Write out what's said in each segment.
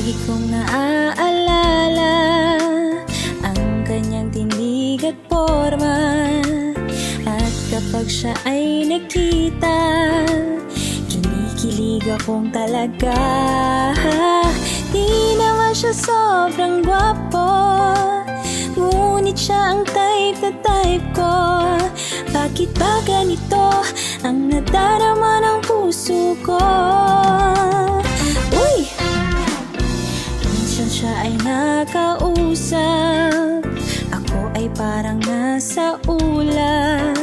Lagi kong naaalala ang kanyang tinig at forma. At kapag siya ay nakita, kinikilig akong talaga. Di naman siya sobrang gwapo, ngunit siya ang type na type ko. Bakit ba ganito ang nadarama ng puso ko? Uy! Minsan siya ay nakausap, ako ay parang nasa ulap.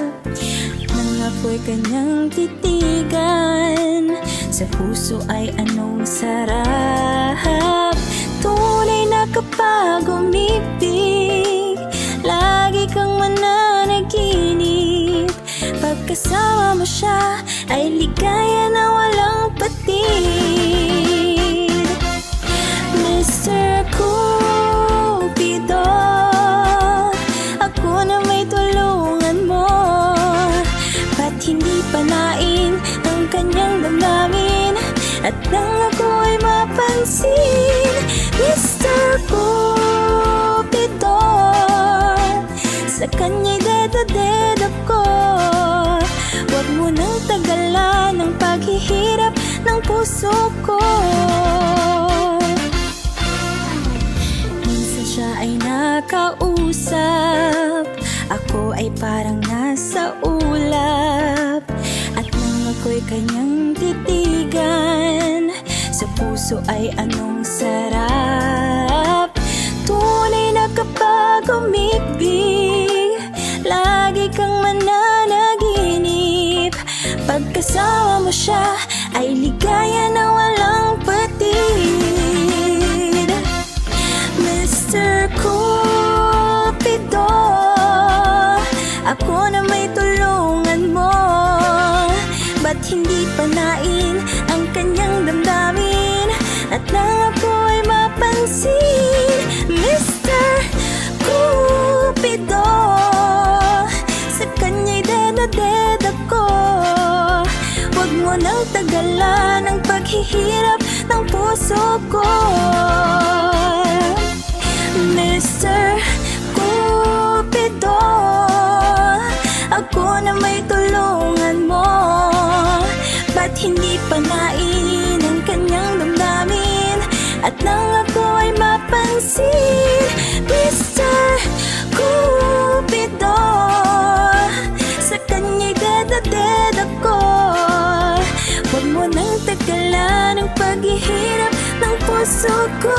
Nang ako'y kanyang titigan, sa puso ay anong sarap. Tunay na kapag umibig, lagi kang mananaginip. Pagkasama mo siya ay ligaya na walang patid. Mr. Cupido, ako na may tulungan mo. Ba't hindi panain ang kanyang damdamin at nang ako'y mapansin? Mr. Cupido, sa kanya'y dedo ko. Huwag mo nang tagalan ang paghihirap ng puso ko. Minsan siya ay nakausap, ako ay parang nasa ulap. At nang ako'y kanyang titigan, sa puso ay anong sarap. Tunay na kapag umibig, lagi kang mananaginip. Pagkasama mo siya ay ligaya na walang patid. Mr. Cupido, ako na may tulungan mo. Ba't hindi panain ang kanyang damdamin at nang ako'y mapansin? Mr. Cupido, sa kanya'y dedo ko. Huwag mo nang tagalan ang paghihirap ng puso ko. Mr. Cupido, ako na may tulungan mo. Ba't hindi panain ang kanyang damdamin at nang ako'y mapansin? Mr. Cupido, sa kanya'y dedo ko. Huwag mo nang tagalan ang paghihirap ng puso ko.